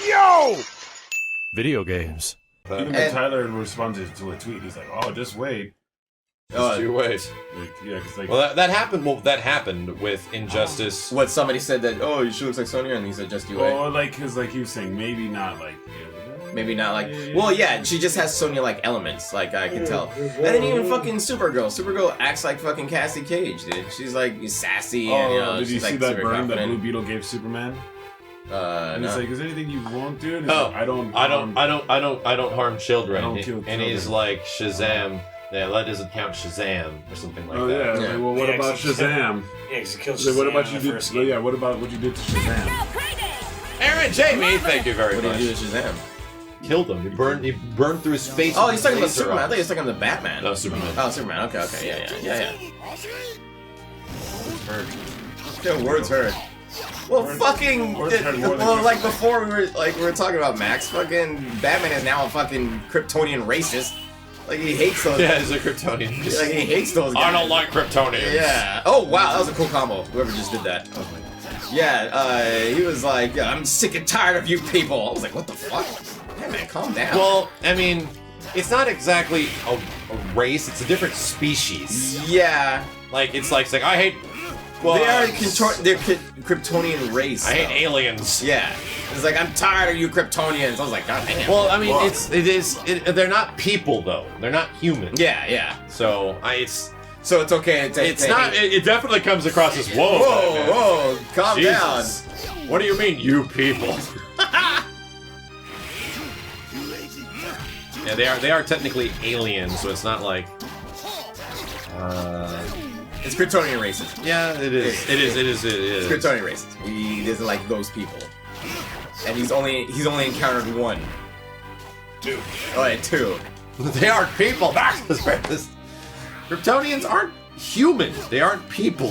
Yo! Video games. Even Tyler responded to a tweet. He's like, "Oh, just wait." Just you wait. Like, yeah, cause like, well, that happened. Well, that happened with Injustice. What, somebody said that? Oh, she looks like Sonya, and he said, "Just you wait." well, like, cause like he was saying, maybe not like. Maybe not like. Well, yeah, she just has Sonya-like elements, like I can tell. And then even fucking Supergirl. Supergirl acts like fucking Cassie Cage, dude. She's like sassy and you know. Did you she's see like that super burn that confident. Blue Beetle gave Superman? And No. he's like, "Is there anything you won't do?" And he's Oh, like, I don't harm children. I don't kill and he's children. like Shazam. Yeah, that doesn't count Shazam or something like Oh that. yeah. Yeah. Like, well, what Yeah, about 'cause he Shazam? Yeah, because he killed So Shazam what about in you the did? first Well, game. yeah. What about what you did to Shazam? Aaron Jamie, thank you very What did much. he do to Shazam? Killed him. He burned through his face. Oh, with he's talking about laser Superman. I eyes. thought he was talking about Batman. No, Superman. Oh, Superman. Okay. Yeah. Their words hurt. Well, fucking. words hurt more than Well, just- like before we were talking about Max. Fucking Batman is now a fucking Kryptonian racist. Like he hates those. Yeah, he's a Kryptonian. Like he hates those guys. I don't like Kryptonians. Yeah. Oh wow, that was a cool combo. Whoever just did that. Yeah. He was like, "I'm sick and tired of you people." I was like, "What the fuck?" Hey man, calm down. Well, I mean, it's not exactly a race. It's a different species. yeah. Like it's like I hate. Well, They are they're Kryptonian race. I hate though. aliens. Yeah. It's like, I'm tired of you Kryptonians. I was like, God damn. Well, I mean, Whoa. they're not people though. They're not human. Yeah. So So it's okay to it's not. It definitely comes across as whoa. Batman. Whoa, calm Jesus. What do you mean, you people? Yeah, they are technically aliens, so it's not like. down. It's Kryptonian racist. Yeah, it is. It is. It's Kryptonian racist. He doesn't like those people. And he's only encountered one. Two. Oh, yeah, two. They aren't people. That's racist. Kryptonians aren't human. They aren't people.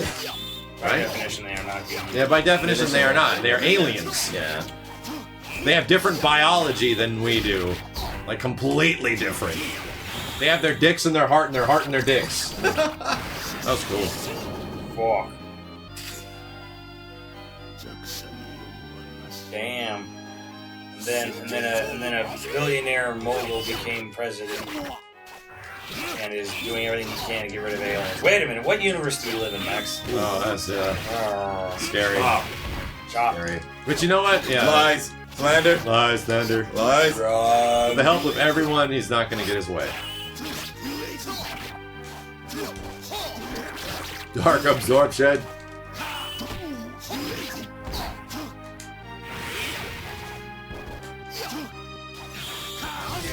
By Right? definition, they are not human. Yeah, by definition, they are not. They are aliens. Yeah. They have different biology than we do. Like, completely different. They have their dicks in their heart and their heart in their dicks. That was cool. Fuck. Damn. And then a billionaire mogul became president. And is doing everything he can to get rid of aliens. Wait a minute, what universe do you live in, Max? Oh, that's scary. Chop. Scary. But you know what? Yeah. Lies. Slander. Lies, thunder. Lies. With the help of everyone, he's not going to get his way. Dark absorption.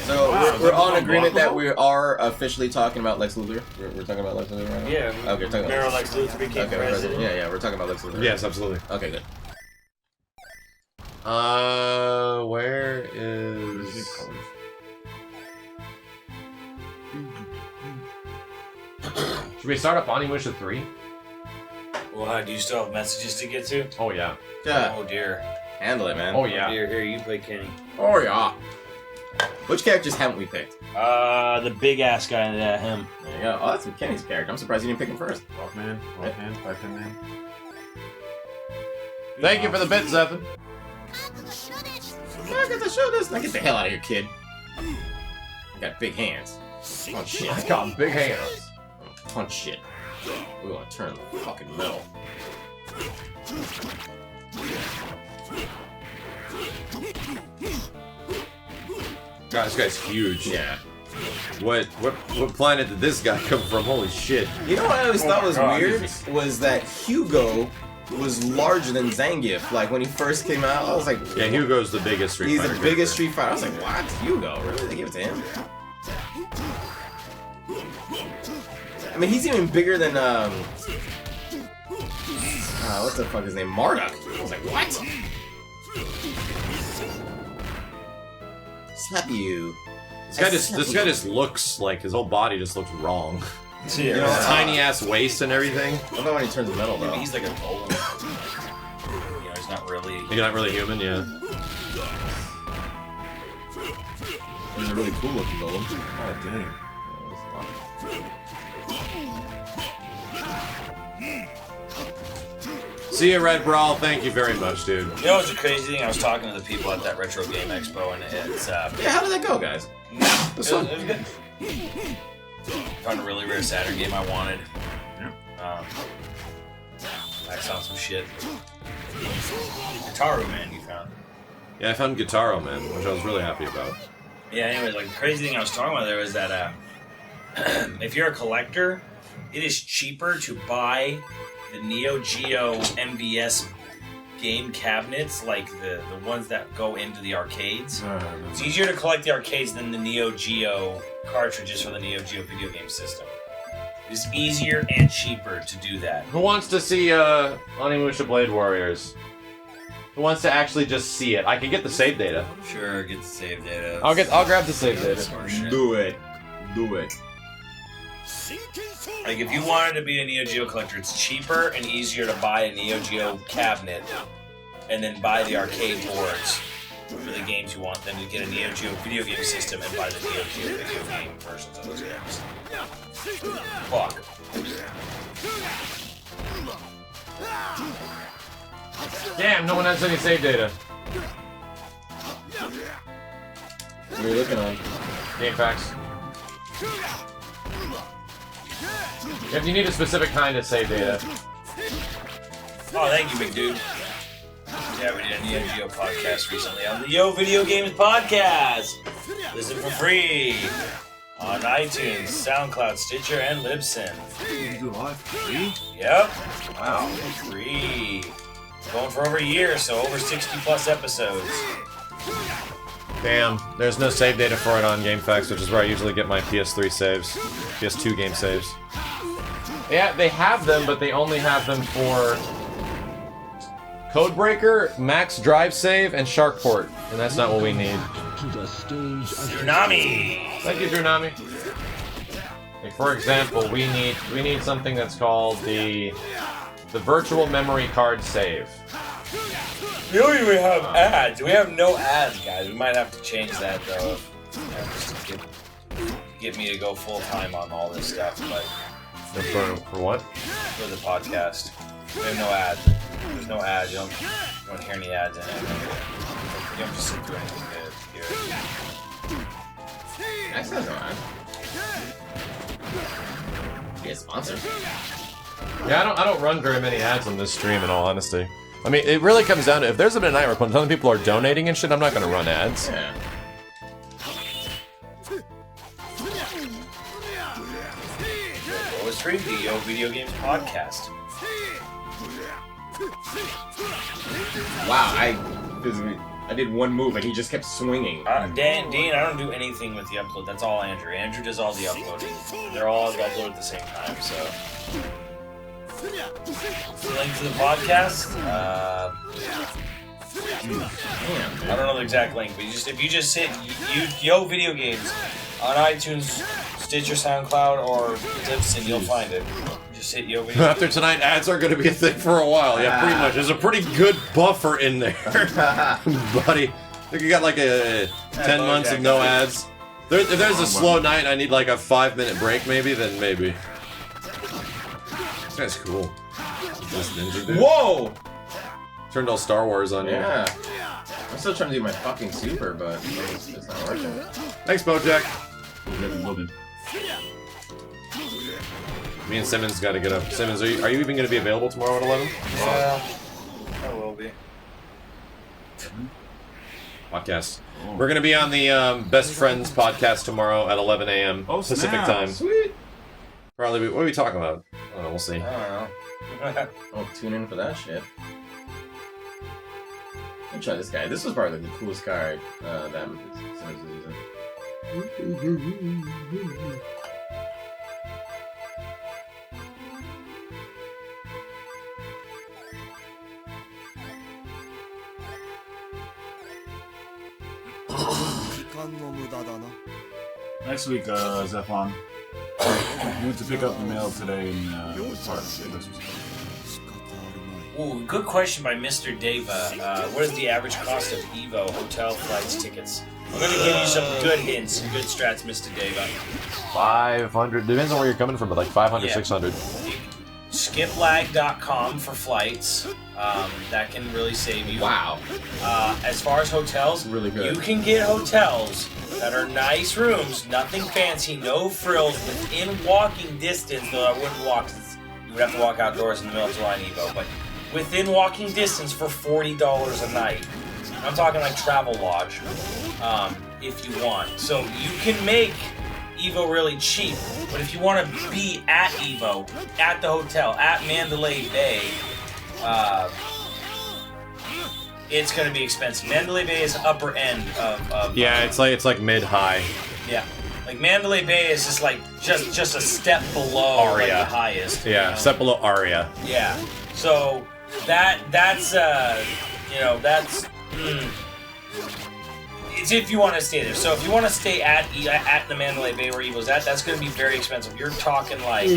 So Wow, we're all in that's agreement that unblockable? we are officially talking about Lex Luthor. We're talking about Lex Luthor right now? Yeah. Okay, we're talking about Meryl Lex Luthor became Okay, president. yeah, we're talking about Lex Luthor. Yes, absolutely. Okay, good. Where is... Should we start up Bonnie Wish at 3? Well, do you still have messages to get to? Oh, yeah. Yeah, Oh dear. handle it, man. Oh, yeah. Here, you play Kenny. Oh, yeah. Which characters haven't we picked? The big ass guy, him. There you go. Oh, that's Kenny's character. I'm surprised you didn't pick him first. Walkman, Five-Pin Man. Thank you for the bit, Zephyr. I get to show this. Now get the hell out of here, kid. You got big hands. Punch shit. I got big hands. Punch shit. We want to turn the fucking metal. God, this guy's huge. Yeah. What planet did this guy come from? Holy shit. You know what I always Oh thought my was God. weird? Was that Hugo was larger than Zangief. Like, when he first came out, I was like... Yeah, Hugo's the biggest Street He's Fighter the biggest character. Street Fighter. I was like, what? Hugo? Really? They give it to him? I mean, he's even bigger than, what the fuck is his name? Marduk. I was like, what? Slap you. This guy just looks like his whole body just looks wrong. You know, Tiny ass waist and everything. I don't know when he turns metal, though. He's like a golem. You know, he's not really. You're not really human, yeah. He's a really cool looking golem. Oh, dang. See you, Red Brawl. Thank you very much, dude. You know what's the crazy thing? I was talking to the people at that Retro Game Expo, and it's Yeah, how did that go, guys? it was good. Found a really rare Saturn game I wanted. Maxed out some shit. Guitaru Man, you found. Yeah, I found Guitaro, man, which I was really happy about. Yeah. Anyways, like the crazy thing I was talking about there was that if you're a collector, it is cheaper to buy the Neo Geo MVS game cabinets, like the ones that go into the arcades. It's easier to collect the arcades than the Neo Geo cartridges for the Neo Geo video game system. It's easier and cheaper to do that. Who wants to see Onimusha Blade Warriors? Who wants to actually just see it? I can get the save data. Sure, get the save data. I'll grab the save data. Do it. Do it. Like, if you wanted to be a Neo Geo collector, it's cheaper and easier to buy a Neo Geo cabinet and then buy the arcade boards for the games you want than to get a Neo Geo video game system and buy the Neo Geo video game versions of those games. Fuck. Damn, no one has any save data. What are you looking on? Game facts. If you need a specific kind of save data. Oh, thank you, big dude. Yeah, we did a Neo Geo podcast recently on the YoVideogames podcast. Listen for free on iTunes, SoundCloud, Stitcher, and Libsyn. You do live free? Yep. Wow. Free. Going for over a year, so over 60 plus episodes. Damn, there's no save data for it on GameFAQs, which is where I usually get my PS3 saves, PS2 game saves. Yeah, they have them, but they only have them for Codebreaker, Max Drive Save, and Sharkport, and that's not what we need. Tsunami. Thank you, Drunami. Like, for example, we need something that's called the virtual memory card save. We don't even have ads. We have no ads, guys. We might have to change that, though. Just to get me to go full time on all this stuff, but For what? for the podcast. We have no ads. There's no ads. You don't hear any ads in it. You don't just sit through anything to hear it. That's not bad. Be a sponsor. Yeah, I don't run very many ads on this stream, in all honesty. I mean, it really comes down to, if there's a night where a ton of people are donating and shit, I'm not gonna run ads. Yeah. What was free? The YoVideogames podcast. Wow, I did one move and he just kept swinging. Dean, I don't do anything with the upload. That's all Andrew. Andrew does all the uploading. They're all uploaded at the same time, so. Link to the podcast? I don't know the exact link, but if you just hit YoVideogames on iTunes, Stitcher, SoundCloud, or Libsyn, you'll find it. Just hit YoVideogames. After tonight, ads are gonna be a thing for a while. Yeah, pretty much. There's a pretty good buffer in there, buddy. I think you got like a 10 months of no ads. If there's a slow night, I need like a 5-minute break, maybe. Then maybe. This guy's cool. This ninja dude. Whoa! Turned all Star Wars on you. Yeah. I'm still trying to do my fucking super, but it's not working. Thanks, Bojack. Loaded. Me and Simmons got to get up. Simmons, are you even going to be available tomorrow at 11? Yeah, I will be. Podcast. We're going to be on the Best Friends podcast tomorrow at 11 a.m. Oh, Pacific snap. time. Sweet. Probably. What are we talking about? I don't know. We'll see. I don't know. I'll tune in for that shit. Let me try this guy. This was probably the coolest card that Simmons was using. Next week, Zephon. We went to pick up the mail today in Park. Ooh, good question by Mr. Deva. What is the average cost of EVO hotel flights tickets? I'm going to give you some good hints, some good strats, Mr. Deva. 500. Depends on where you're coming from, but like 500, Yeah. 600. Skiplag.com for flights. That can really save you. Wow. As far as hotels, Really good. you can get hotels that are nice rooms, nothing fancy, no frills, within walking distance, though I wouldn't walk, since you would have to walk outdoors in the middle of July and Evo, but within walking distance for $40 a night. I'm talking like Travel Lodge, if you want. So you can make Evo really cheap, but if you want to be at Evo, at the hotel, at Mandalay Bay, it's going to be expensive. Mandalay Bay is upper end of Yeah, it's like mid-high. yeah. Like Mandalay Bay is just like just a step below like, Aria. the highest. Yeah, you know? step below Aria. Yeah. So that's you know, that's it's if you want to stay there. So if you want to stay at the Mandalay Bay where Evo's at, that's going to be very expensive. You're talking like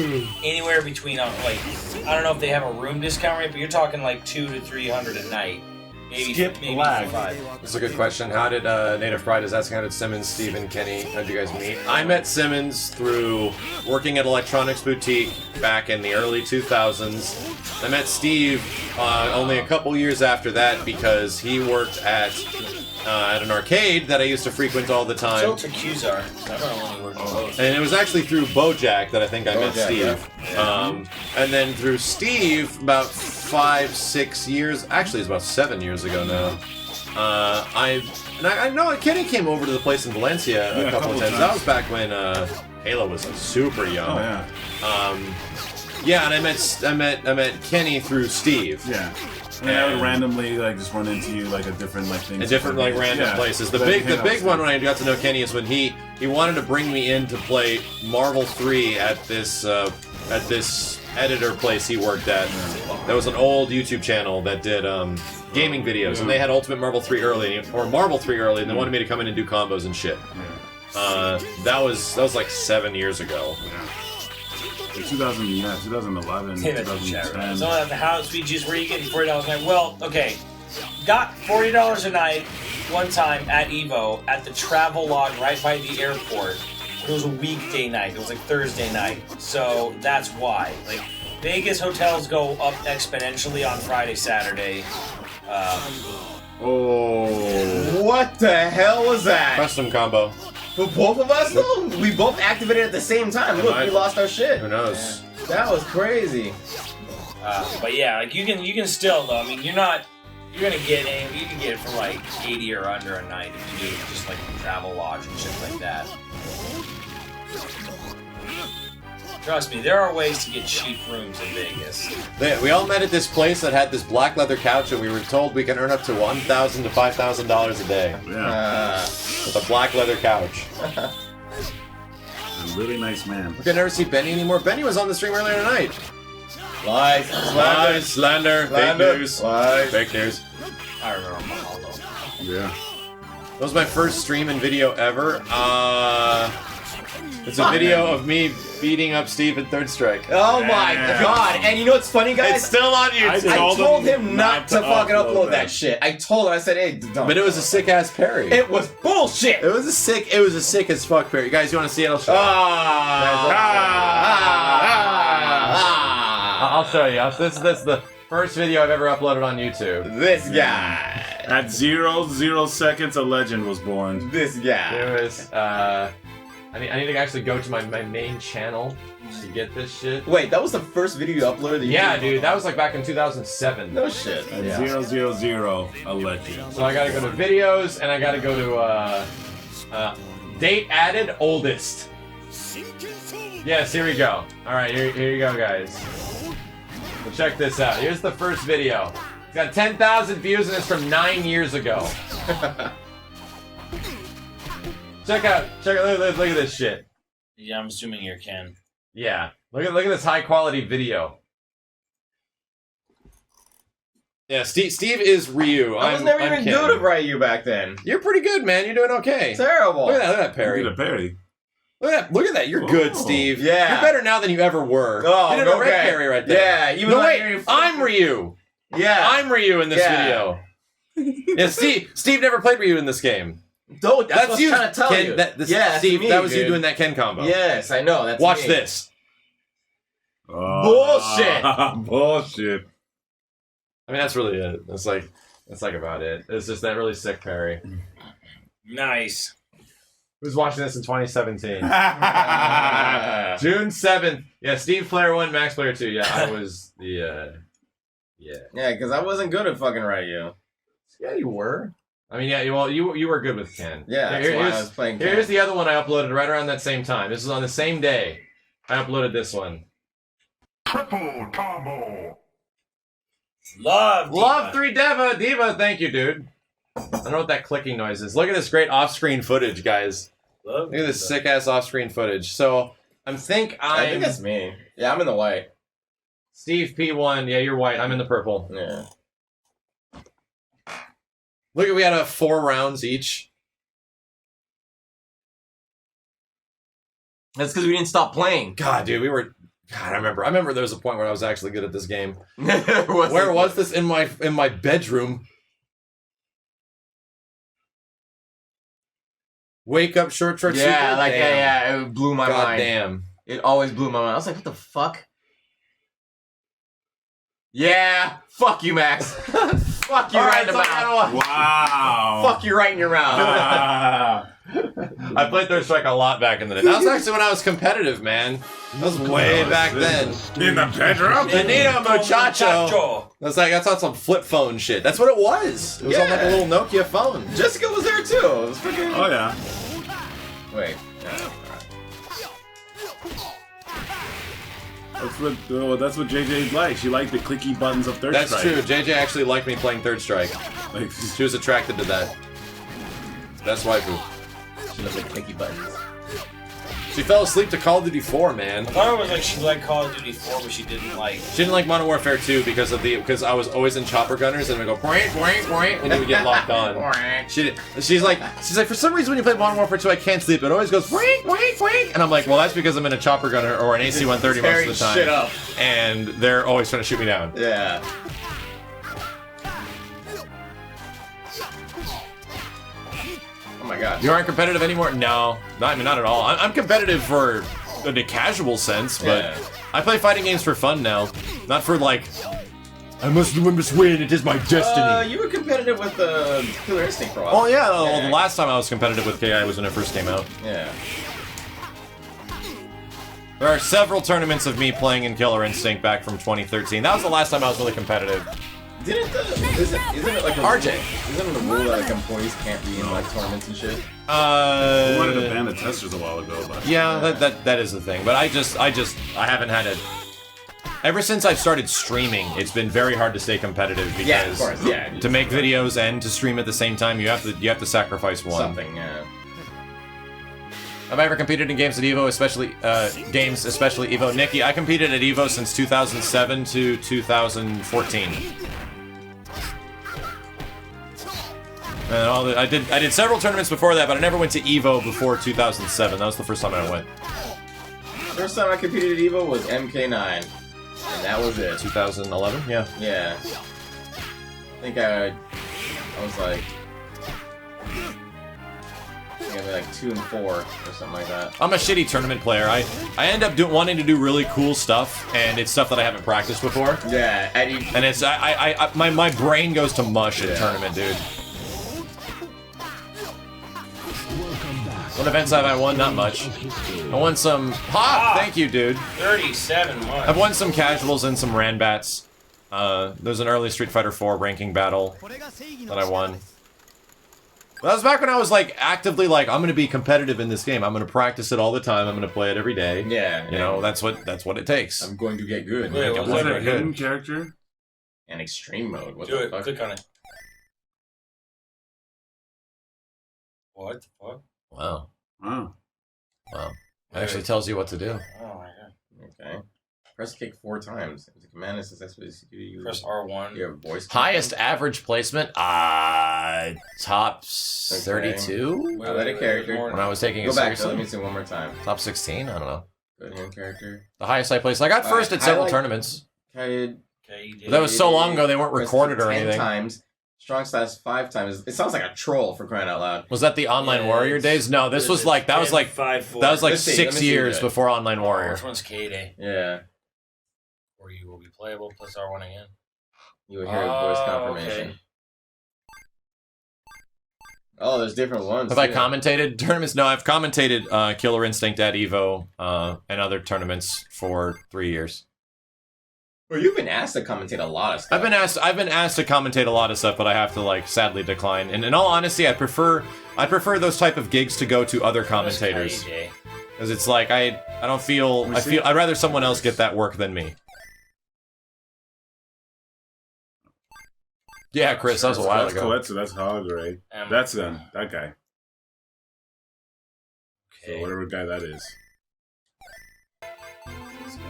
anywhere between like I don't know if they have a room discount rate, but you're talking like $200 to $300 a night. Maybe lag. 5. That's a good question. How did Native Pride is asking, how did Simmons, Steve, and Kenny, how'd you guys meet? I met Simmons through working at Electronics Boutique back in the early 2000s. I met Steve only a couple years after that because he worked at an arcade that I used to frequent all the time. So to Qzar. I don't know when he worked both. And it was actually through Bojack that I think I met Bojack, Steve. yeah. And then through Steve, about 5-6 years, actually it's about 7 years ago now. I know Kenny came over to the place in Valencia a couple of times. That was back when Halo was super young. Oh yeah. Yeah, and I met Kenny through Steve. Yeah. And I would randomly like just run into you like at different like things. In different like random places. The big one when I got to know Kenny is when he wanted to bring me in to play Marvel 3 at this editor place he worked at. There was an old YouTube channel that did gaming videos, and they had Ultimate Marvel 3 early, or Marvel 3 early, and they wanted me to come in and do combos and shit. That was like 7 years ago. 2011, Hey, that's the chat, 2010. right? So at the house speeches, where are you getting $40 a night? Well, okay, got $40 a night one time at Evo at the Travel Lodge right by the airport. It was a weekday night. It was like Thursday night, so that's why. Like Vegas hotels go up exponentially on Friday, Saturday. Oh. What the hell was that? Custom combo. For both of us, though? We both activated at the same time. Look, we lost our shit. Who knows? That was crazy. But yeah, like you can still though. I mean, you're gonna get any. You can get it for like 80 or under a night if you do just like Travel Lodge and shit like that. Trust me, there are ways to get cheap rooms in Vegas. We all met at this place that had this black leather couch, and we were told we can earn up to $1,000 to $5,000 a day Yeah. with a black leather couch. A really nice man. We can never see Benny anymore. Benny was on the stream earlier tonight. Lies. Lies, slander, fake news. Lies. Fake news. I remember Mahalo. Yeah. That was my first stream and video ever. It's a video of me beating up Steve in Third Strike. Oh my god. And you know what's funny, guys? It's still on YouTube. I told him not to fucking upload that shit. I told him, I said, hey, don't. But it was a sick ass parry. It was bullshit. It was a sick as fuck parry. Guys, you want to see it? I'll show you. I'll show you. This is the first video I've ever uploaded on YouTube. This guy. At 0 seconds, a legend was born. This guy. It was, I need to actually go to my main channel to get this shit. Wait, that was the first video you uploaded? That you Yeah, did? dude, that was like back in 2007. No shit. At Yeah. 000, a legend. So I gotta go to videos, and I gotta go to, date added oldest. Yes, here we go. Alright, here you go, guys. So check this out. Here's the first video. It's got 10,000 views, and it's from 9 years ago. Check out, look at this shit. Yeah, I'm assuming you're Ken. Yeah, look at this high quality video. Yeah, Steve is Ryu. I was never I'm even Ken. good at Ryu back then. You're pretty good, man. You're doing okay. Terrible. Look at that parry. Look at the parry. Look at that. You're good, Steve. Yeah. You're better now than you ever were. Oh, you did a okay. red parry right there. Yeah, even No, though wait. I'm Ryu. Yeah. I'm Ryu in this Yeah. video. Yeah, Steve never played Ryu in this game. That's what I was you, trying to tell Ken. you. Yeah, Steve, me, that was dude. you doing that Ken combo. Yes, I know. That's Watch me. this. Bullshit. Bullshit. I mean, that's really it. That's like about it. It's just that really sick parry. Nice. Who's watching this in 2017? June 7th. Yeah, Steve Player 1, Max Player 2. Yeah, I was the, yeah. Yeah, because I wasn't good at fucking Ryu. Yeah, you were. I mean, yeah, well, you were good with Ken. Yeah, that's why I was playing Ken. Here's the other one I uploaded right around that same time. This is on the same day. I uploaded this one. Triple combo. Love 3 Diva, thank you, dude. I don't know what that clicking noise is. Look at this great off-screen footage, guys. Look at this sick-ass off-screen footage. So, I think that's me. Yeah, I'm in the white. Steve P1, yeah, you're white. I'm in the purple. Yeah. Look, we had 4 rounds each. That's because we didn't stop playing. God, dude, we were... God, I remember there was a point where I was actually good at this game. Where was this? In my bedroom. Wake up, short Yeah, super? like yeah, it blew my mind. God damn. It always blew my mind. I was like, what the fuck? Yeah, fuck you, Max. Fuck you right in the mouth. Wow. Fuck you right in your mouth. I played Third Strike a lot back in the day. That was actually when I was competitive, man. That was way back then. In the bedroom? Benito Muchacho. That's on some flip phone shit. That's what it was. It was on like a little Nokia phone. Jessica was there too. It was freaking... Oh, yeah. Wait. That's what JJ's like. She liked the clicky buttons of Third Strike. That's true. JJ actually liked me playing Third Strike. Like, She was attracted to that. That's waifu. She looked like clicky buttons. She fell asleep to Call of Duty 4, man. I thought it was like she liked Call of Duty 4, but she didn't like... She didn't like Modern Warfare 2 because I was always in chopper gunners and we go boink, boink, boink, and you would get locked on. She's like, for some reason when you play Modern Warfare 2, I can't sleep. It always goes boink, boink, boink, and I'm like, well, that's because I'm in a chopper gunner or an AC-130 most of the time. Shit up. And they're always trying to shoot me down. Yeah. Oh my god. You aren't competitive anymore? No, not at all. I'm competitive for in a casual sense, but I play fighting games for fun now, not for like I must win. It is my destiny. You were competitive with Killer Instinct for a while. Oh yeah, well, the last time I was competitive with KI was when it first came out. Yeah. There are several tournaments of me playing in Killer Instinct back from 2013. That was the last time I was really competitive. Isn't it like a RJ? Isn't it a rule that like employees can't be in like tournaments and shit? We wanted to ban the testers a while ago, but yeah, that is the thing. But I haven't had it. Ever since I've started streaming, it's been very hard to stay competitive because yeah, of course, yeah, to make videos and to stream at the same time, you have to sacrifice one. Something, yeah. Have I ever competed in games at EVO, especially EVO? Nikki, I competed at EVO since 2007 to 2014. And I did several tournaments before that, but I never went to EVO before 2007. That was the first time I went. First time I competed at EVO was MK9, and that was it. 2011? Yeah. Yeah. I think I was like, maybe like 2 and 4 or something like that. I'm a shitty tournament player. I end up wanting to do really cool stuff, and it's stuff that I haven't practiced before. Yeah, and it's my brain goes to mush at tournament, dude. What events have I won? Not much. I won some... Thank you, dude. 37 months. I've won some casuals and some Ranbats. There's an early Street Fighter 4 ranking battle that I won. That was back when I was like actively like, I'm gonna be competitive in this game. I'm gonna practice it all the time. I'm gonna play it every day. Yeah. You know, that's what it takes. I'm going to get good. Wait, was that a hidden character? And extreme mode. What Do the it. fuck? Click on it. What the fuck? Wow. Wow. Wow. It actually tells you what to do. Oh my god. Okay. Press kick 4 times. If the command is successfully executed, Press R1. You have a voice. Highest average placement? Top 32? Wait, let a character. When I was taking it Go back. seriously? Let me see one more time. Top 16? I don't know. Go ahead, character. The highest I placed. I got first at several tournaments. Okay, But that was so long ago they weren't press recorded or 10 anything. times. Strong status 5 times. It sounds like a troll for crying out loud. Was that the Online Yeah, Warrior days? No, this was like that was like 5-4. that was like Let's see, let 6 me see years that. before Online Warrior. Which one's K-Day? Yeah. Or you will be playable plus R1 again. You would hear a voice confirmation. Okay. Oh, there's different ones. Have I too. commentated tournaments? No, I've commentated Killer Instinct at Evo and other tournaments for 3 years. Well, you've been asked to commentate a lot of stuff. I've been asked to commentate a lot of stuff, but I have to like sadly decline. And in all honesty, I prefer those type of gigs to go to other commentators because it's like I'd rather someone else get that work than me. Yeah, Chris, that was a while ago. That's Hog, right? That's them. That guy. Okay. So whatever guy that is. This guy.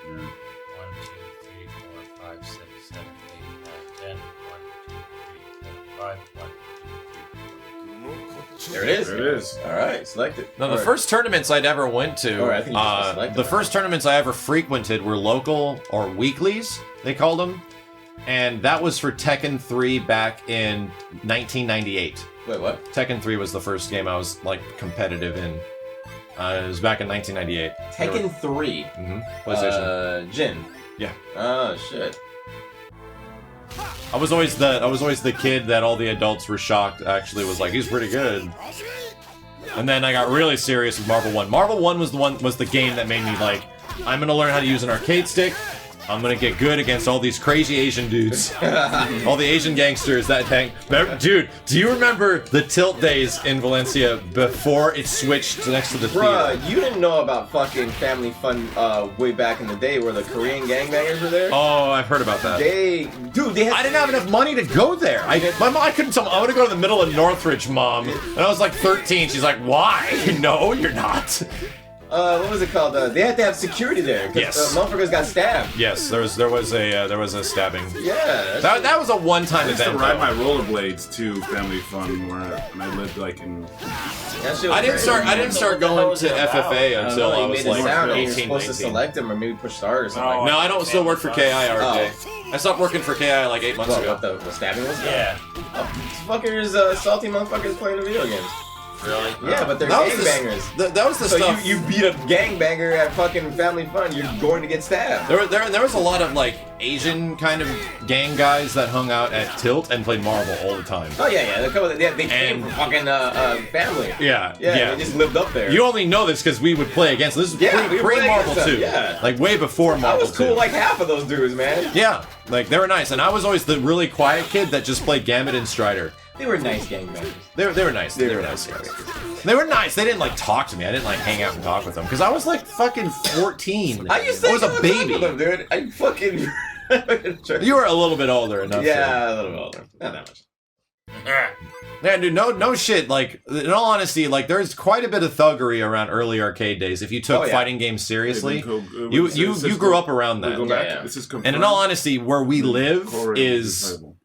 Yeah. 1, 2, 3, 4, 5, 6, 7, 8, 9, 10. 1, 2, 3, 4, 5. 1, 2, 3, 4. There it is. There it is. All right, selected. No, the first tournaments I'd ever went to, I think you just selected the them. first tournaments I ever frequented were local or weeklies, they called them. And that was for Tekken 3 back in 1998. Wait, what? Tekken 3 was the first game I was, like, competitive in. It was back in 1998. Tekken 3. PlayStation. Jin. Yeah. Oh shit. I was always the kid that all the adults were shocked actually was like, he's pretty good. And then I got really serious with Marvel 1. Marvel 1 was the game that made me like, I'm gonna learn how to use an arcade stick. I'm gonna get good against all these crazy Asian dudes. All the Asian gangsters that tank. Dude, do you remember the tilt days in Valencia before it switched next to the theater? Bruh, you didn't know about fucking Family Fun way back in the day where the Korean gangbangers were there? Oh, I've heard about that. They had... I didn't have enough money to go there. My mom, I couldn't tell. I want to go to the middle of Northridge, Mom. And I was like 13. She's like, why? No, you're not. What was it called? They had to have security there. Yes. Motherfuckers got stabbed. Yes, there was a stabbing. Yeah. That was a one-time I used to event. ride though. my rollerblades to Family Fun when I lived like in. That shit was I didn't crazy. start going to FFA until No, I you was made like the sound and you're 18, supposed to 19. select them or maybe push start or something like No, that. I don't still work for KI, RJ. I stopped working for KI like 8 months What, ago. what the stabbing was? Yeah. Fuckers, salty motherfuckers playing the video games. Really? Yeah, but they're That was gangbangers. that was the So stuff. you beat a gangbanger at fucking Family Fun, you're going to get stabbed. There was a lot of like Asian kind of gang guys that hung out at Tilt and played Marvel all the time. Oh yeah, they came And- from fucking Family. Yeah, Yeah, they just lived up there. You only know this because we would play against. This is Yeah, we would play pre-Marvel against them, 2. yeah. Like way before I Marvel was cool 2. like half of those dudes, man. Yeah, like they were nice, and I was always the really quiet kid that just played Gambit and Strider. They were nice gangbangers. They were nice. They were nice guys. They were nice. They didn't like talk to me. I didn't like hang out and talk with them because I was like fucking 14. I used to I was a hang out baby. with them, dude. I fucking. You were a little bit older enough. Yeah, a little bit older. Not that much. Yeah, dude, no shit. Like, in all honesty, like, there's quite a bit of thuggery around early arcade days. If you took Oh, yeah. fighting games seriously, You you grew up around that. Yeah. This is And in all honesty, where we live Korean is incredible.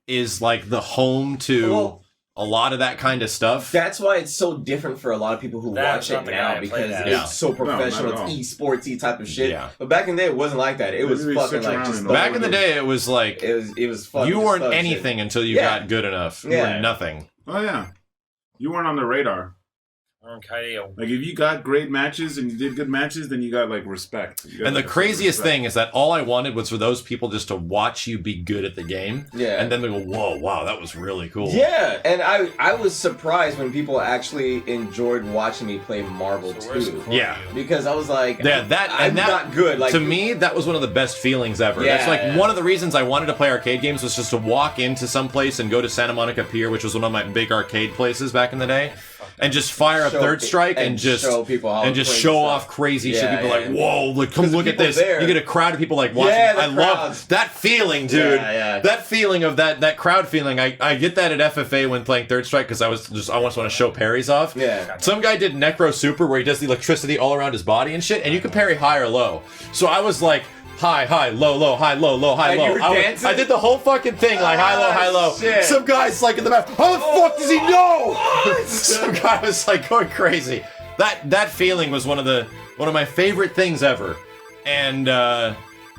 like the home to Well, a lot of that kind of stuff. That's why it's so different for a lot of people who That's watch not it the guy now I because played as. it's Yeah. so professional. not at all. It's esportsy type of shit. Yeah. But back in the day, it wasn't like that. It was Maybe fucking switch like around just and Back in the day, it was like It was fucking. you just weren't thug shit. anything until you Yeah. got good enough. You Yeah. were nothing. Oh yeah, you weren't on the radar. Like if you got great matches and you did good matches, then you got like respect. You got, And the like, a craziest respect. thing is that all I wanted was for those people just to watch you be good at the game. Yeah. And then they go, whoa, wow, that was really cool. Yeah, and I was surprised when people actually enjoyed watching me play Marvel too. Yeah. Because I was like, Yeah, I'm not good. Like to me, that was one of the best feelings ever. Yeah, That's like yeah. one of the reasons I wanted to play arcade games was just to walk into some place and go to Santa Monica Pier, which was one of my big arcade places back in the day, and just fire up Show- Third Strike and and just show people how and just crazy show stuff. off crazy shit. Yeah, People yeah. like, whoa, look, come 'Cause the look at people this. there- You get a crowd of people like watching. Yeah, the I love crowds. that feeling, dude. Yeah, yeah. That feeling of that crowd feeling. I get that at FFA when playing Third Strike because I just want to show parries off. Yeah. Some guy did Necro Super where he does the electricity all around his body and shit, and you can parry high or low. So I was like, high, low, low, high, low, low, high, And low. you were dancing? I did the whole fucking thing, like high, low, high, low. Shit. Some guy's like in the back, how the fuck does he know? Some guy was like going crazy. That feeling was one of my favorite things ever. And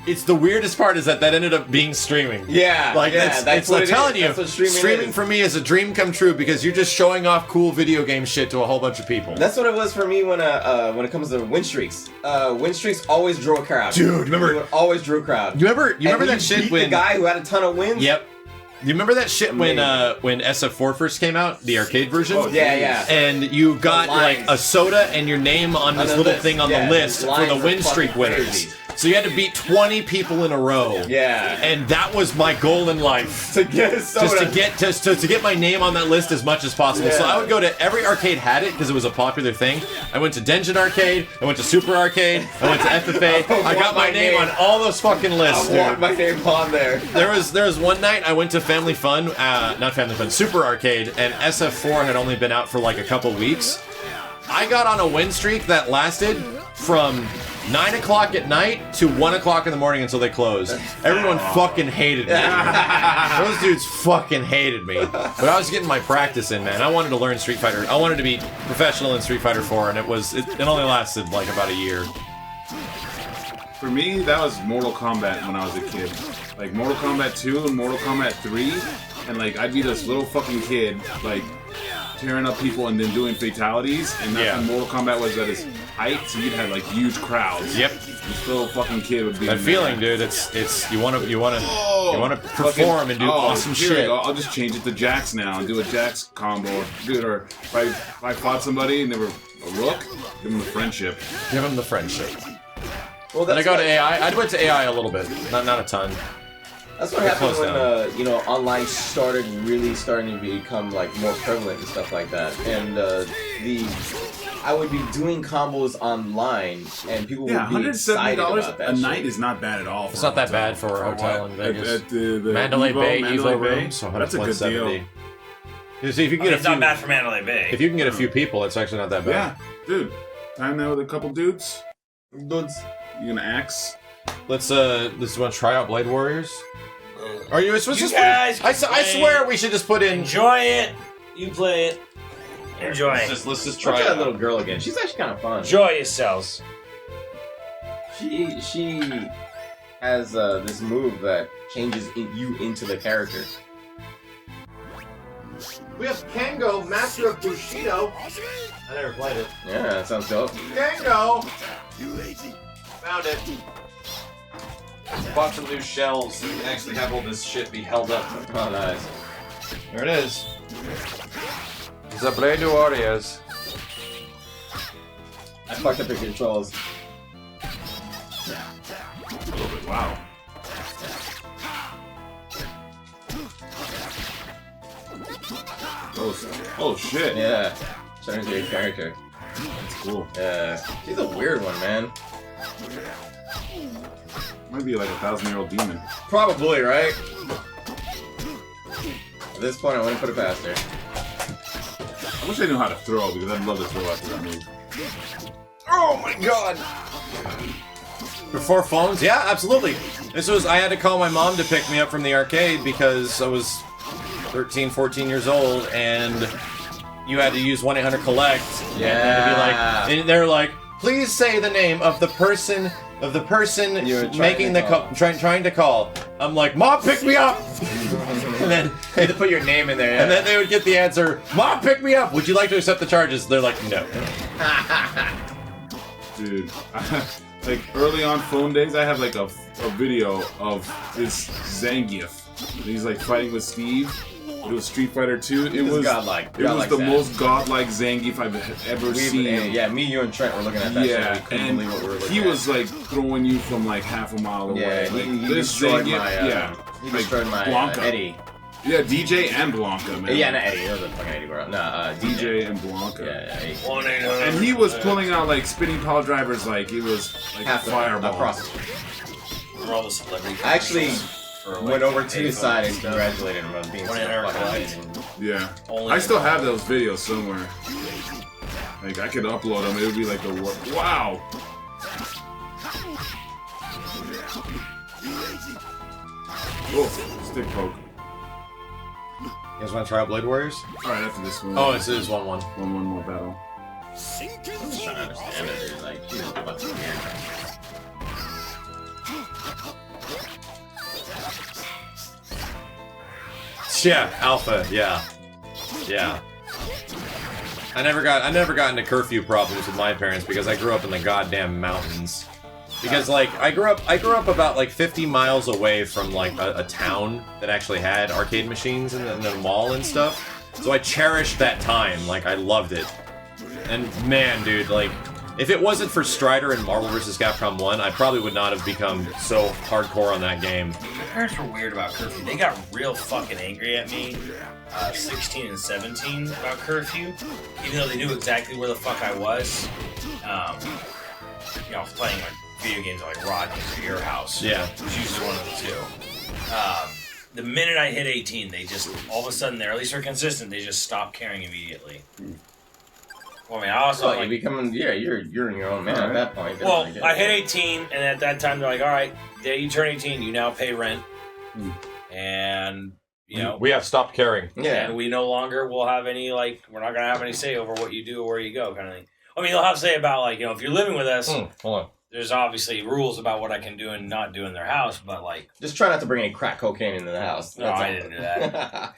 it's the weirdest part is that ended up being streaming. Yeah, Like yeah, that's what I'm it telling is. you, That's what streaming is. for me is a dream come true because you're just showing off cool video game shit to a whole bunch of people. That's what it was for me when it comes to win streaks. Win streaks always drew a crowd. Dude, remember- It always drew a crowd. You remember And that shit beat when the guy who had a ton of wins? Yep. You remember that shit when SF4 first came out, the arcade version? Oh, Yeah, yeah. And you got like lines. a soda and your name on this the little list, thing on yeah, the list the for lines the were win fucking streak winners. crazy. So you had to beat 20 people in a row. Yeah. And that was my goal in life. To get a soda. Just to get my name on that list as much as possible. So Yeah. I would go to every arcade had it because it was a popular thing. I went to Denjin Arcade, I went to Super Arcade, I went to FFA. I got my name on all those fucking lists, I want dude. my name on there. There was one night I went to Family Fun, not Family Fun, Super Arcade, and SF4 had only been out for like a couple weeks. I got on a win streak that lasted from 9 o'clock at night to 1 o'clock in the morning until they closed. Everyone fucking hated me. Those dudes fucking hated me. But I was getting my practice in, man. I wanted to learn Street Fighter. I wanted to be professional in Street Fighter 4, and it only lasted like about a year. For me, that was Mortal Kombat when I was a kid. Like Mortal Kombat 2 and Mortal Kombat 3, and like I'd be this little fucking kid, like tearing up people and then doing fatalities, and that's when Mortal Kombat was at its height, so you'd have like huge crowds. Yep. This little fucking kid would be That in feeling, there. dude. It's you wanna perform and do awesome here we shit. go. I'll just change it to Jax now and do a Jax combo. Dude, or if I fought somebody and they were a rook, give them the friendship. Give them the friendship. Well, Then I go to AI. I went to AI a little bit, not a ton. That's what Get happened close when online really starting to become like more prevalent and stuff like that. And I would be doing combos online, and people would be excited $170 about that a shit. night is not bad at all. It's not that bad for a hotel in Vegas. At the Mandalay Bay, Mandalay Evo Bay. room, so That's a good 170. deal. You see, if you can get It's not bad for Mandalay Bay. if you can get a few people, it's actually not that bad. Yeah, dude. Time now with a couple dudes. Dudes. You gonna axe? Let's want to try out Blade Warriors. Are you supposed to You just put in- guys I can swear we should just put in. Enjoy it. You play it. Enjoy. Let's just Try try that it. little girl again. She's actually kind of fun. Enjoy yourselves. She has this move that changes you into the character. We have Kengo, Master of Bushido. I never played it. Yeah, that sounds dope. Kengo. Found it. Bought some new shells so we can actually have all this shit be held up. Oh, nice. There it is. The Blade Warriors. I fucked up the controls. A little bit. Wow. Oh shit. Yeah. Turns into your character. That's cool. Yeah. She's a weird one, man. Might be like a 1,000-year-old demon. Probably, right? At this point, I wouldn't put it past her. I wish I knew how to throw because I'd love to throw after that move. Oh my god! Before phones? Yeah, absolutely. I had to call my mom to pick me up from the arcade because I was 13, 14 years old and you had to use 1-800-COLLECT. Yeah. And they're like, please say the name of the person You were trying making to the call. trying to call. I'm like, Mom, pick me up! And then You had to put your name in there, yeah. and then they would get the answer, Mom, pick me up! Would you like to accept the charges? They're like, no. Dude. Like early on phone days, I have like a video of this Zangief. He's like fighting with Steve. It was Street Fighter 2. It was godlike. It was Godlike the sad. most godlike Zangief I've ever seen. Yeah, me, you, and Trent were looking at that shit. Yeah, We couldn't and believe what we were looking he at. was like throwing you from like half a mile away. Yeah, like, he this destroyed Zangief, my, yeah, he like destroyed my Blanca. Eddie. Yeah, DJ and Blanca, man. Yeah, not Eddie. It was a fucking Eddie, bro. No, DJ and Blanca. Yeah, yeah. 1-800. And he was pulling out like spinning power drivers like it was like Half a fireball. across. We're all the celebrity. I actually for, like, went over to his side and stuff. congratulated him on being so 1-800 fucking Collect. amazing. Yeah. Only I still have those videos somewhere. Like I could upload them. It would be like the wow. Oh, stick poke. You guys want to try out Blade Warriors? All right, after this one. Oh, it is 1-1. one more battle. I'm just trying to understand it, dude. Like, she's fucking weird. Yeah, Alpha. Yeah. Yeah. I never got into curfew problems with my parents because I grew up in the goddamn mountains. Because like I grew up about like 50 miles away from like a town that actually had arcade machines in the mall and stuff. So I cherished that time. Like I loved it. And man, dude, like if it wasn't for Strider and Marvel vs. Capcom 1, I probably would not have become so hardcore on that game. My parents were weird about curfew. They got real fucking angry at me, 16 and 17, about curfew, even though they knew exactly where the fuck I was. You know, playing like video games like Rodney's or your house. Yeah. It was usually one of the two. The minute I hit 18, they just, all of a sudden, at least they're consistent, they just stop caring immediately. Well, I mean, I also like, you becoming, yeah, you're in your own man at that point. Well, I hit 18, and at that time they're like, all right, the day you turn 18, you now pay rent, and you know we have stopped caring. Yeah, and we no longer will have any like we're not gonna have any say over what you do or where you go, kind of thing. I mean, they'll have say about like if you're living with us. Hold on. There's obviously rules about what I can do and not do in their house, but like just try not to bring any crack cocaine into the house. No, I didn't do that.